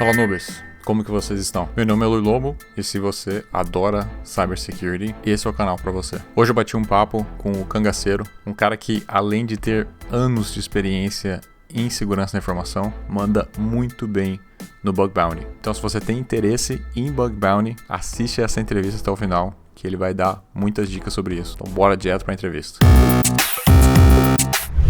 Fala noobs, como que vocês estão? Meu nome é Lui Lobo e se você adora cybersecurity, esse é o canal pra você. Hoje eu bati um papo com o Cangaceiro, um cara que além de ter anos de experiência em segurança da informação, manda muito bem no Bug Bounty. Então se você tem interesse em Bug Bounty, assiste essa entrevista até o final, que ele vai dar muitas dicas sobre isso. Então bora direto pra entrevista.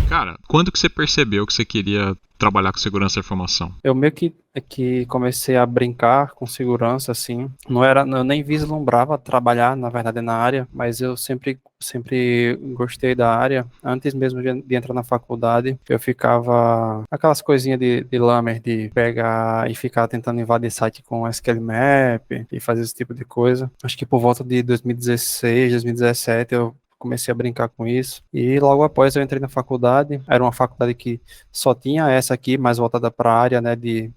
Cara, quando que você percebeu que você queria trabalhar com segurança da informação? Eu meio que comecei a brincar com segurança, assim. Eu nem vislumbrava trabalhar, na verdade, na área, mas eu sempre gostei da área. Antes mesmo de entrar na faculdade, eu ficava aquelas coisinhas de lamer, de pegar e ficar tentando invadir site com SQL Map e fazer esse tipo de coisa. Acho que por volta de 2016, 2017, eu comecei a brincar com isso, e logo após eu entrei na faculdade. Era uma faculdade que só tinha essa aqui, mais voltada para a área, né, de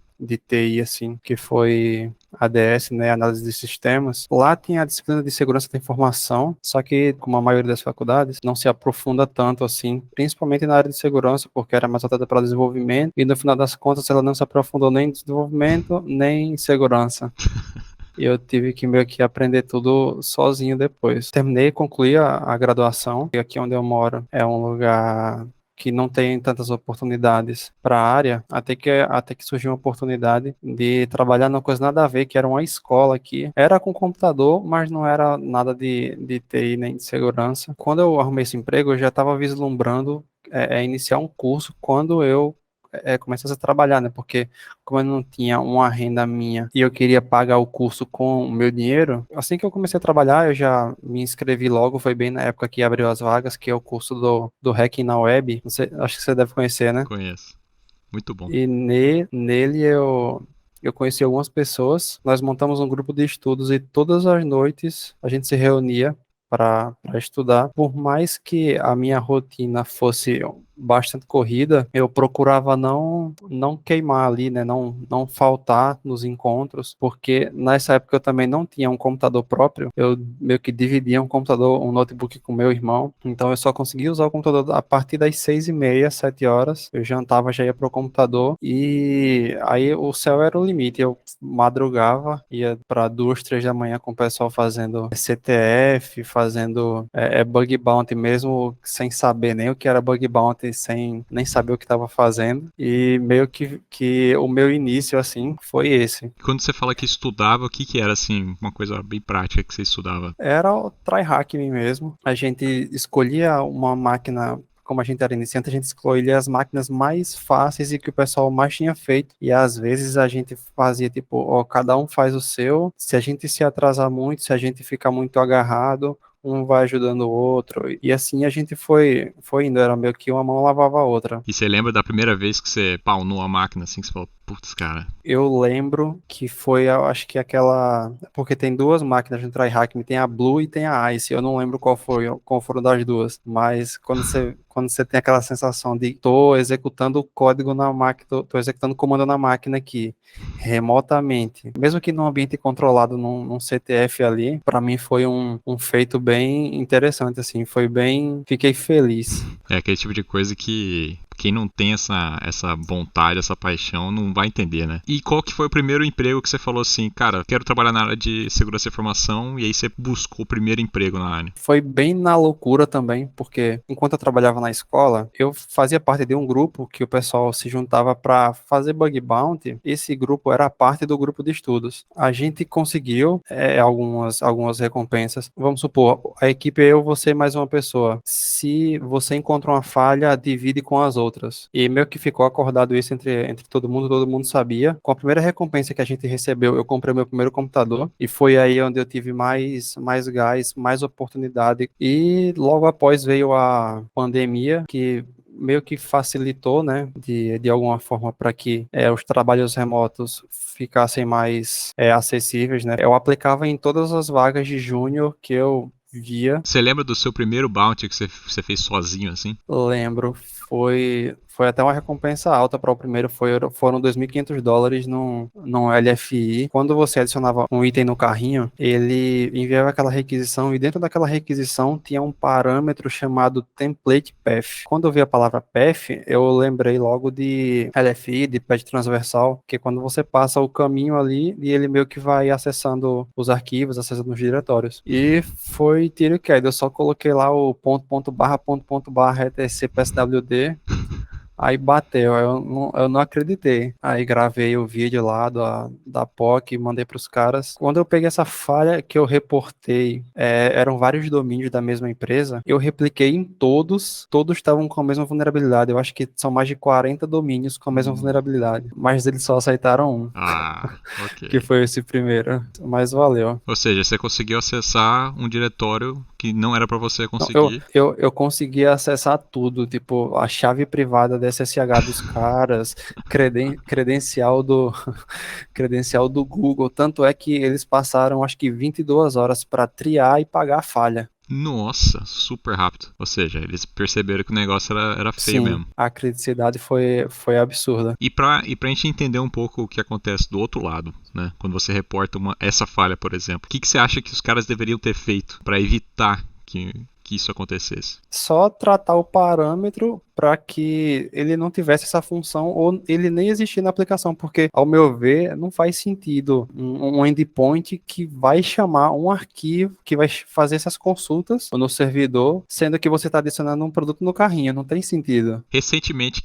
TI, assim, que foi ADS, né, análise de sistemas. Lá tinha a disciplina de segurança da informação, só que, como a maioria das faculdades, não se aprofunda tanto assim, principalmente na área de segurança, porque era mais voltada para desenvolvimento, e no final das contas ela não se aprofundou nem em desenvolvimento, nem em segurança. E eu tive que meio que aprender tudo sozinho depois. Terminei e concluí a graduação. E aqui onde eu moro é um lugar que não tem tantas oportunidades para a área, até que surgiu uma oportunidade de trabalhar numa coisa nada a ver, que era uma escola aqui. Era com computador, mas não era nada de TI nem de segurança. Quando eu arrumei esse emprego, eu já estava vislumbrando iniciar um curso quando eu começasse a trabalhar, né? Porque como eu não tinha uma renda minha e eu queria pagar o curso com o meu dinheiro, assim que eu comecei a trabalhar, eu já me inscrevi logo. Foi bem na época que abriu as vagas, que é o curso do Hacking na Web. Acho que você deve conhecer, né? Conheço. Muito bom. E nele eu conheci algumas pessoas. Nós montamos um grupo de estudos e todas as noites a gente se reunia para estudar. Por mais que a minha rotina fosse bastante corrida, eu procurava não queimar ali, né? Não faltar nos encontros, porque nessa época eu também não tinha um computador próprio. Eu meio que dividia um notebook com meu irmão, então eu só conseguia usar o computador a partir das 6h30, 7 horas. Eu jantava, já ia pro computador, e aí o céu era o limite. Eu madrugava, ia para 2, 3 da manhã com o pessoal fazendo CTF, fazendo bug bounty, mesmo sem saber nem o que era bug bounty, sem nem saber o que estava fazendo. E meio que o meu início, assim, foi esse. Quando você fala que estudava, o que era, assim, uma coisa bem prática que você estudava? Era o tryhacking mesmo. A gente escolhia uma máquina. Como a gente era iniciante, a gente escolhia as máquinas mais fáceis e que o pessoal mais tinha feito. E às vezes a gente fazia tipo, ó, cada um faz o seu. Se a gente se atrasar muito, se a gente ficar muito agarrado, um vai ajudando o outro. E assim a gente foi indo. Era meio que uma mão lavava a outra. E você lembra da primeira vez que você pawnou a máquina, assim, que você falou, putz, cara. Eu lembro que foi, eu acho que aquela. Porque tem duas máquinas no tryhacking, tem a Blue e tem a Ice. Eu não lembro qual foram das duas. Mas quando você tem aquela sensação de tô executando o código na máquina, tô executando o comando na máquina aqui, remotamente, mesmo que num ambiente controlado, num CTF ali, para mim foi um feito bem interessante, assim. Fiquei feliz. É aquele tipo de coisa que quem não tem essa vontade, essa paixão, não vai entender, né? E qual que foi o primeiro emprego que você falou assim, cara, quero trabalhar na área de segurança da informação, e aí você buscou o primeiro emprego na área? Foi bem na loucura também, porque enquanto eu trabalhava na escola, eu fazia parte de um grupo que o pessoal se juntava para fazer bug bounty. Esse grupo era parte do grupo de estudos. A gente conseguiu algumas recompensas. Vamos supor, a equipe é eu, você e mais uma pessoa. Se você encontra uma falha, divide com as outras. E meio que ficou acordado isso entre todo mundo sabia. Com a primeira recompensa que a gente recebeu, eu comprei meu primeiro computador, e foi aí onde eu tive mais gás, mais oportunidade. E logo após veio a pandemia, que meio que facilitou, né, de alguma forma, para que os trabalhos remotos ficassem mais acessíveis, né. Eu aplicava em todas as vagas de júnior que eu via. Você lembra do seu primeiro bounty que você fez sozinho, assim? Lembro, foi Foi até uma recompensa alta para o primeiro, foram $2.500 num LFI. Quando você adicionava um item no carrinho, ele enviava aquela requisição e dentro daquela requisição tinha um parâmetro chamado Template Path. Quando eu vi a palavra Path, eu lembrei logo de LFI, de Path Transversal, que é quando você passa o caminho ali e ele meio que vai acessando os arquivos, acessando os diretórios. E foi tiro e queda, eu só coloquei lá o ponto barra etc pswd. Aí bateu, eu não acreditei. Aí gravei o vídeo lá da POC e mandei para os caras. Quando eu peguei essa falha que eu reportei, eram vários domínios da mesma empresa, eu repliquei em todos estavam com a mesma vulnerabilidade. Eu acho que são mais de 40 domínios com a mesma vulnerabilidade, mas eles só aceitaram um, Ah, ok. que foi esse primeiro, mas valeu. Ou seja, você conseguiu acessar um diretório que não era para você Não, conseguir. eu consegui acessar tudo, tipo, a chave privada da SSH dos caras, credencial do credencial do Google, tanto é que eles passaram, acho que 22 horas para triar e pagar a falha. Nossa, super rápido. Ou seja, eles perceberam que o negócio era feio Sim, mesmo. a criticidade foi absurda. E pra gente entender um pouco o que acontece do outro lado, né? Quando você reporta essa falha, por exemplo, o que você acha que os caras deveriam ter feito para evitar que isso acontecesse? Só tratar o parâmetro para que ele não tivesse essa função ou ele nem existir na aplicação, porque, ao meu ver, não faz sentido um endpoint que vai chamar um arquivo, que vai fazer essas consultas no servidor, sendo que você está adicionando um produto no carrinho, não tem sentido. Recentemente,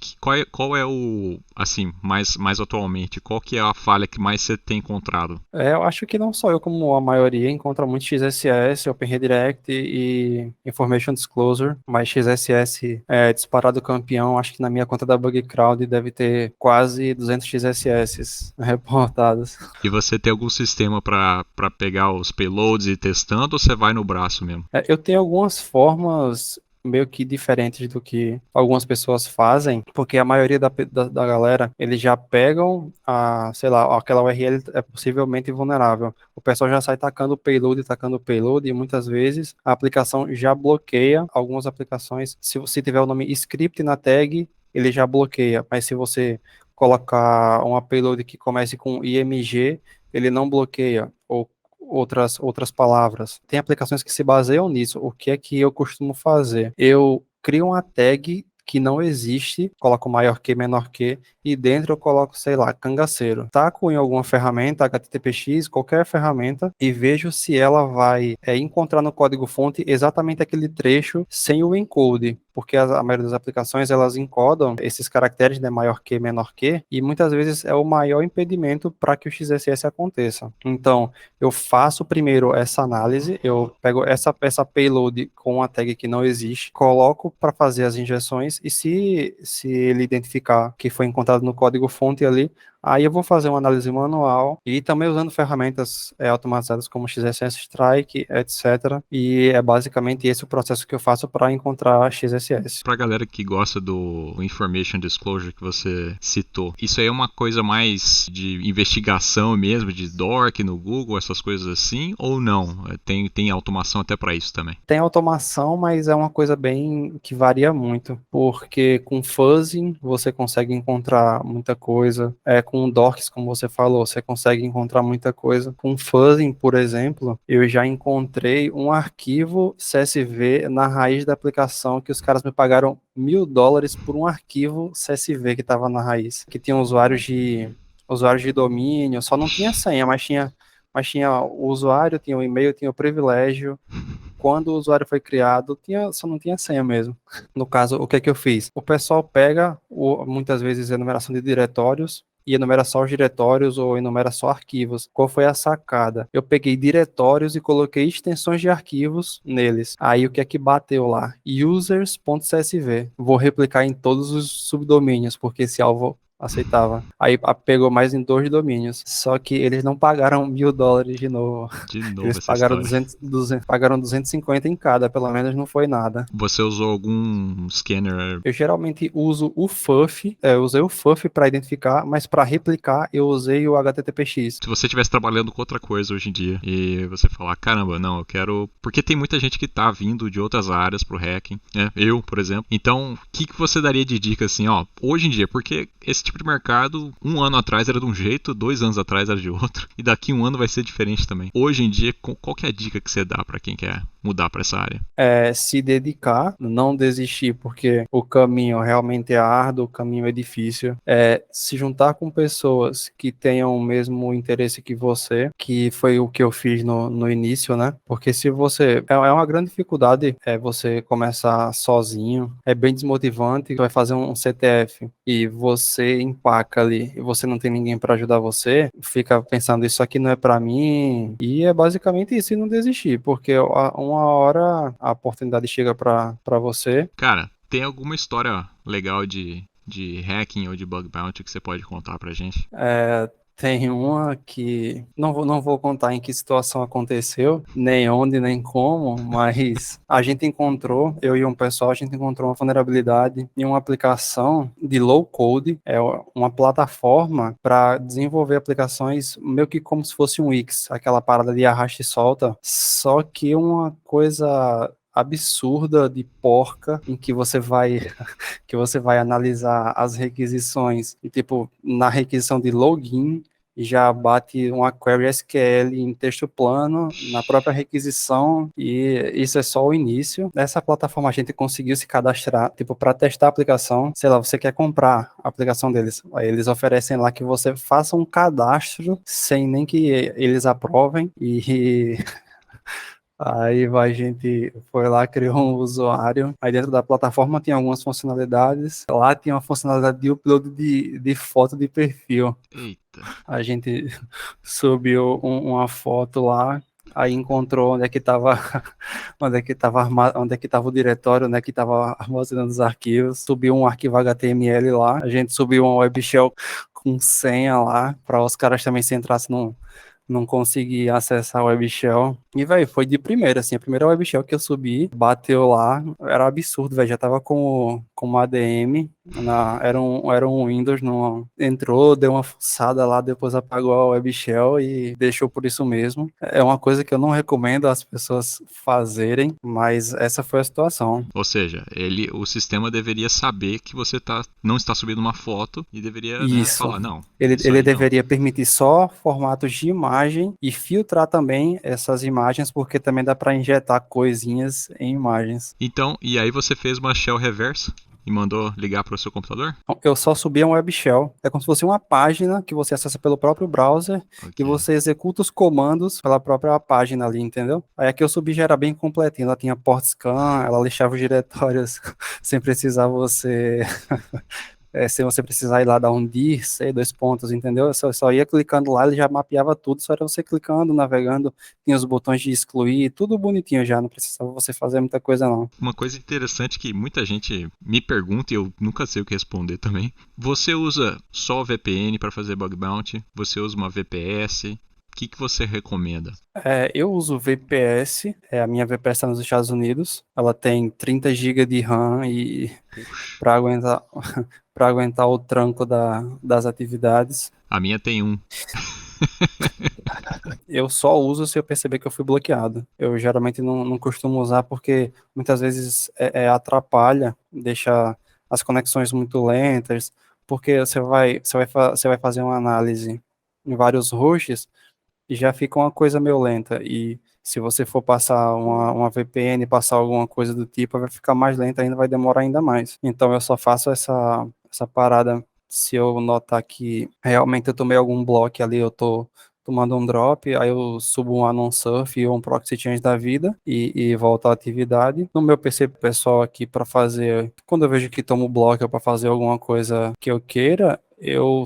qual é o, assim, mais atualmente, qual que é a falha que mais você tem encontrado? Eu acho que não só eu, como a maioria, encontra muito XSS, Open Redirect e Information Disclosure, mas XSS é disparado campeão. Acho que na minha conta da BugCrowd deve ter quase 200 XSS reportados. E você tem algum sistema para pegar os payloads e ir testando, ou você vai no braço mesmo? Eu tenho algumas formas meio que diferentes do que algumas pessoas fazem, porque a maioria da galera, eles já pegam sei lá, aquela URL é possivelmente vulnerável. O pessoal já sai tacando o payload, e muitas vezes a aplicação já bloqueia algumas aplicações. Se tiver o nome script na tag, ele já bloqueia, mas se você colocar uma payload que comece com IMG, ele não bloqueia, ou outras palavras. Tem aplicações que se baseiam nisso. O que é que eu costumo fazer? Eu crio uma tag que não existe, coloco maior que, menor que, e dentro eu coloco, sei lá, cangaceiro. Taco em alguma ferramenta, HTTPX, qualquer ferramenta, e vejo se ela vai encontrar no código-fonte exatamente aquele trecho sem o encode, porque a maioria das aplicações, elas encodam esses caracteres, né, maior que, menor que, e muitas vezes é o maior impedimento para que o XSS aconteça. Então, eu faço primeiro essa análise, eu pego essa payload com a tag que não existe, coloco para fazer as injeções, e se ele identificar que foi encontrado no código-fonte ali, aí eu vou fazer uma análise manual e também usando ferramentas automatizadas como XSS Strike, etc. E é basicamente esse o processo que eu faço para encontrar XSS. Pra galera que gosta do Information Disclosure que você citou, isso aí é uma coisa mais de investigação mesmo, de DORC no Google, essas coisas assim, ou não? Tem automação até para isso também? Tem automação, mas é uma coisa bem que varia muito, porque com fuzzing você consegue encontrar muita coisa, com DORCs, como você falou, você consegue encontrar muita coisa. Com fuzzing, por exemplo, eu já encontrei um arquivo CSV na raiz da aplicação que os caras me pagaram $1.000 por um arquivo CSV que estava na raiz, que tinha usuários de domínio, só não tinha senha, mas tinha o usuário, tinha o e-mail, tinha o privilégio. Quando o usuário foi criado, só não tinha senha mesmo. No caso, o que é que eu fiz? O pessoal pega, muitas vezes, a enumeração de diretórios, e enumera só os diretórios ou enumera só arquivos. Qual foi a sacada? Eu peguei diretórios e coloquei extensões de arquivos neles. Aí o que é que bateu lá? Users.csv. Vou replicar em todos os subdomínios, porque esse alvo aceitava. Aí pegou mais em 2 domínios. Só que eles não pagaram $1.000 de novo. De novo Eles essa pagaram história. 200, pagaram 250 em cada, pelo menos não foi nada. Você usou algum scanner? Eu geralmente uso o FUF, eu usei o FUF para identificar, mas para replicar eu usei o HTTPX. Se você estivesse trabalhando com outra coisa hoje em dia e você falar, caramba, não, eu quero... Porque tem muita gente que tá vindo de outras áreas pro hacking, né? Eu, por exemplo. Então, o que você daria de dica assim, ó, hoje em dia? Porque esse tipo de mercado, 1 ano atrás era de um jeito, 2 anos atrás era de outro, e daqui 1 ano vai ser diferente também. Hoje em dia, qual que é a dica que você dá para quem quer mudar para essa área? Se dedicar, não desistir, porque o caminho realmente é árduo, o caminho é difícil. Se juntar com pessoas que tenham o mesmo interesse que você, que foi o que eu fiz no início, né? Porque se você... É uma grande dificuldade você começar sozinho, é bem desmotivante, vai fazer um CTF e você empaca ali, e você não tem ninguém para ajudar você, fica pensando, isso aqui não é para mim, e é basicamente isso, e não desistir, porque uma hora a oportunidade chega para você. Cara, tem alguma história legal de hacking ou de bug bounty que você pode contar pra gente? Tem uma que não vou contar em que situação aconteceu, nem onde, nem como, mas a gente encontrou, eu e um pessoal, a gente encontrou uma vulnerabilidade em uma aplicação de low code, uma plataforma para desenvolver aplicações meio que como se fosse um Wix, aquela parada de arrasta e solta, só que uma coisa absurda de porca em que você vai analisar as requisições e tipo na requisição de login já bate uma query SQL em texto plano na própria requisição, e isso é só o início. Nessa plataforma a gente conseguiu se cadastrar, tipo, para testar a aplicação. Sei lá, você quer comprar a aplicação deles, aí eles oferecem lá que você faça um cadastro sem nem que eles aprovem, e aí a gente foi lá, criou um usuário. Aí dentro da plataforma tinha algumas funcionalidades. Lá tinha uma funcionalidade de upload de foto de perfil. Eita. A gente subiu uma foto lá, aí encontrou onde é que estava onde é que estava o diretório, onde é que estava armazenando os arquivos. Subiu um arquivo HTML lá. A gente subiu uma web shell com senha lá, para os caras também se entrassem não consegui acessar a web shell. E, velho, foi de primeira, assim, a primeira web shell que eu subi, bateu lá, era absurdo, velho, já tava com uma ADM, era um Windows, entrou, deu uma fuçada lá, depois apagou a web shell e deixou por isso mesmo. É uma coisa que eu não recomendo as pessoas fazerem, mas essa foi a situação. Ou seja, o sistema deveria saber que você não está subindo uma foto e deveria, né, Isso. falar, não. Ele deveria permitir só formatos de imagem e filtrar também essas imagens, porque também dá para injetar coisinhas em imagens. Então, e aí você fez uma shell reversa e mandou ligar para o seu computador? Eu só subi uma web shell. É como se fosse uma página que você acessa pelo próprio browser, Okay. e você executa os comandos pela própria página ali, entendeu? Aí a que eu subi já era bem completinha. Ela tinha port scan, ela listava os diretórios sem precisar sem você precisar ir lá dar um dir, sei, 2 pontos, entendeu? Eu só ia clicando lá, ele já mapeava tudo, só era você clicando, navegando, tinha os botões de excluir, tudo bonitinho já, não precisava você fazer muita coisa não. Uma coisa interessante que muita gente me pergunta e eu nunca sei o que responder também. Você usa só VPN para fazer bug bounty? Você usa uma VPS? O que você recomenda? Eu uso VPS, a minha VPS está nos Estados Unidos, ela tem 30 GB de RAM e para aguentar o tranco das atividades. A minha tem 1. Eu só uso se eu perceber que eu fui bloqueado. Eu geralmente não costumo usar porque muitas vezes atrapalha, deixa as conexões muito lentas, porque você vai fazer uma análise em vários hosts e já fica uma coisa meio lenta. E se você for passar uma VPN, passar alguma coisa do tipo, vai ficar mais lenta ainda, vai demorar ainda mais. Então eu só faço essa parada se eu notar que realmente eu tomei algum bloco ali, eu tô tomando um drop, aí eu subo um Anon Surf ou um Proxy Change da vida e volto à atividade. No meu PC pessoal aqui para fazer, quando eu vejo que tomo bloco para fazer alguma coisa que eu queira, eu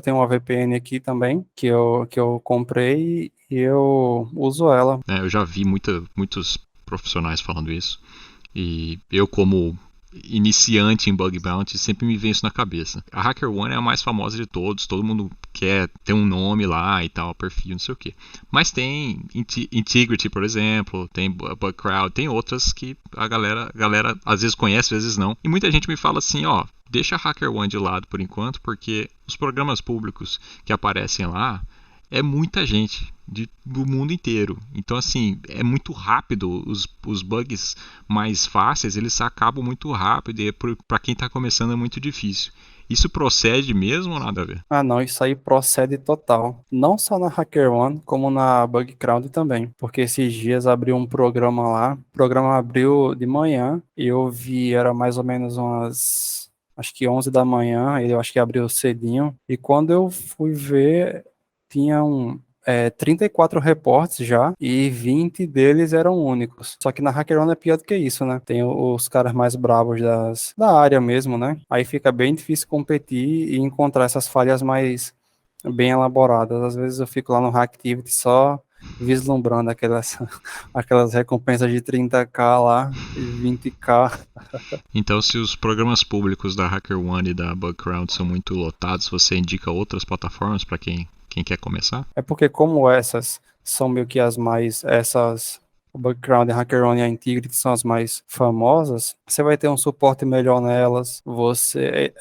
tenho uma VPN aqui também, que eu comprei e eu uso ela. Eu já vi muitos profissionais falando isso. E eu, como iniciante em bug bounty, sempre me vem isso na cabeça. A HackerOne é a mais famosa de todos, todo mundo quer ter um nome lá e tal, perfil, não sei o que. Mas tem Integrity, por exemplo, tem Bugcrowd, tem outras que a galera às vezes conhece, às vezes não. E muita gente me fala assim, ó, deixa a HackerOne de lado por enquanto, porque os programas públicos que aparecem lá é muita gente do mundo inteiro. Então, assim, é muito rápido. Os bugs mais fáceis, eles acabam muito rápido. E para quem está começando é muito difícil. Isso procede mesmo ou nada a ver? Ah, não, isso aí procede total. Não só na HackerOne, como na Bugcrowd também. Porque esses dias abriu um programa lá. O programa abriu de manhã e eu vi, era mais ou menos umas, acho que 11 da manhã. Eu acho que abriu cedinho. E quando eu fui ver, tinham 34 reportes já e 20 deles eram únicos. Só que na HackerOne é pior do que isso, né? Tem os caras mais bravos da área mesmo, né? Aí fica bem difícil competir e encontrar essas falhas mais bem elaboradas. Às vezes eu fico lá no Hacktivity só vislumbrando aquelas recompensas de 30k lá e 20k. Então, se os programas públicos da HackerOne e da Bugcrowd são muito lotados, você indica outras plataformas para quem quer começar? É porque como essas são meio que o Bugcrowd, a HackerOne e a Integrity são as mais famosas, você vai ter um suporte melhor nelas,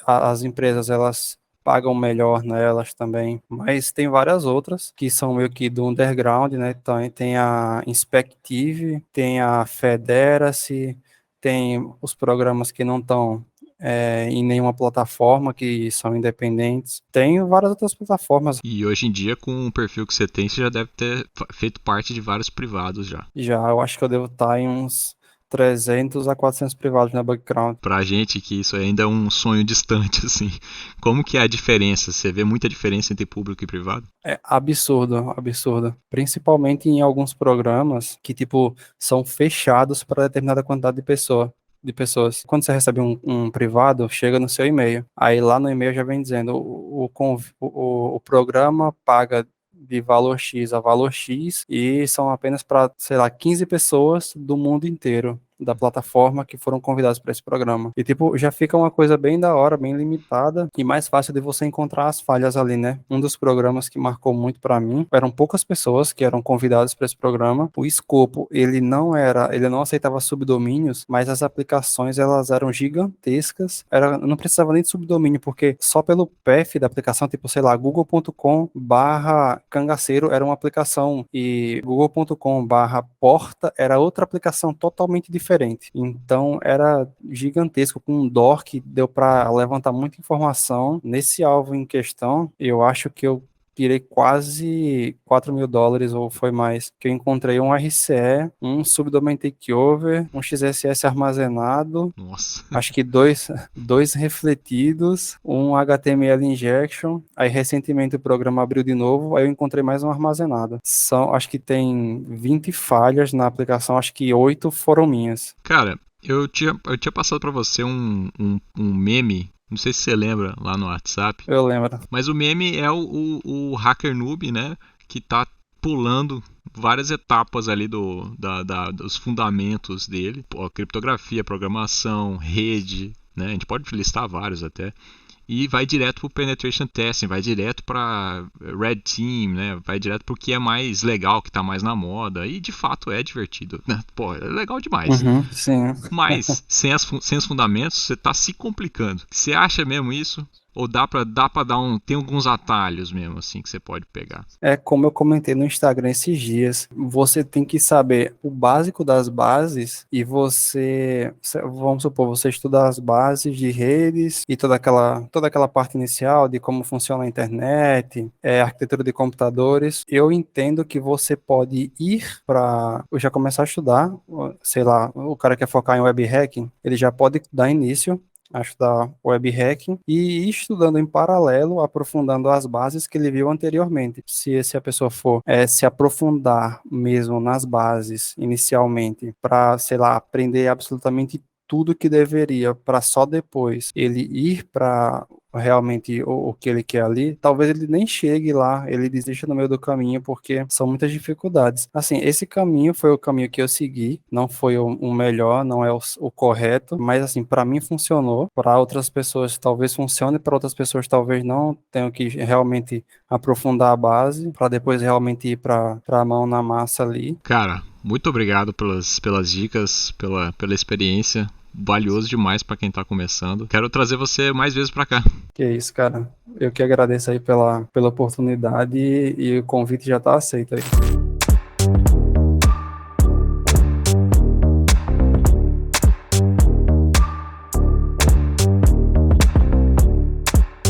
as empresas, elas pagam melhor nelas também, mas tem várias outras que são meio que do underground, né? Então, tem a Inspective, tem a Federacy, tem os programas que não estão em nenhuma plataforma, que são independentes. Tem várias outras plataformas. E hoje em dia, com o perfil que você tem, você já deve ter feito parte de vários privados já. Já, eu acho que eu devo estar em uns 300 a 400 privados na Bugcrowd. Pra gente que isso ainda é um sonho distante, assim. Como que é a diferença? Você vê muita diferença entre público e privado? É absurdo, absurdo. Principalmente em alguns programas que, tipo, são fechados para determinada quantidade de pessoas. Quando você recebe um privado, chega no seu e-mail. Aí lá no e-mail já vem dizendo o programa paga de valor X a valor X e são apenas para, sei lá, 15 pessoas do mundo inteiro da plataforma que foram convidados para esse programa. E tipo, já fica uma coisa bem da hora, bem limitada e mais fácil de você encontrar as falhas ali, né? Um dos programas que marcou muito para mim, eram poucas pessoas que eram convidadas para esse programa. O escopo, ele não aceitava subdomínios, mas as aplicações elas eram gigantescas. Não precisava nem de subdomínio, porque só pelo path da aplicação, tipo, sei lá, google.com/cangaceiro era uma aplicação e google.com/porta era outra aplicação totalmente diferente. Então era gigantesco, com um DOR que deu para levantar muita informação. Nesse alvo em questão, eu acho que eu tirei quase $4.000 ou foi mais, que eu encontrei um RCE, um Subdomain Takeover, um XSS armazenado, Nossa. acho que dois refletidos, um HTML injection, aí recentemente o programa abriu de novo, aí eu encontrei mais um armazenado. Acho que tem 20 falhas na aplicação, acho que 8 foram minhas. Cara, eu tinha passado pra você um meme, não sei se você lembra lá no WhatsApp, Eu lembro. mas o meme é o hacker noob, né, que tá pulando várias etapas ali dos fundamentos dele, criptografia, programação, rede, né, a gente pode listar vários até, e vai direto pro penetration testing, vai direto para red team, né? Vai direto pro que é mais legal, que tá mais na moda, e de fato é divertido, né? Pô, é legal demais. Sim. Mas sem os fundamentos, você tá se complicando. Você acha mesmo isso? Ou dá pra dar tem alguns atalhos mesmo, assim, que você pode pegar? É como eu comentei no Instagram esses dias, você tem que saber o básico das bases e vamos supor, você estuda as bases de redes e toda aquela parte inicial de como funciona a internet, arquitetura de computadores. Eu entendo que você pode eu já começar a estudar, sei lá, o cara quer focar em web hacking, ele já pode dar início a estudar web hacking e ir estudando em paralelo, aprofundando as bases que ele viu anteriormente. Se a pessoa for se aprofundar mesmo nas bases inicialmente para, sei lá, aprender absolutamente tudo que deveria para só depois ele ir para realmente o que ele quer ali, talvez ele nem chegue lá, ele desista no meio do caminho, porque são muitas dificuldades. Assim, esse caminho foi o caminho que eu segui, não foi o melhor, não é o correto, mas assim, para mim funcionou, para outras pessoas talvez funcione, para outras pessoas talvez não, tenham que realmente aprofundar a base, para depois realmente ir para a mão na massa ali. Cara, muito obrigado pelas dicas, pela experiência. Valioso demais para quem tá começando. Quero trazer você mais vezes para cá. Que é isso, cara. Eu que agradeço aí pela oportunidade e o convite já tá aceito aí.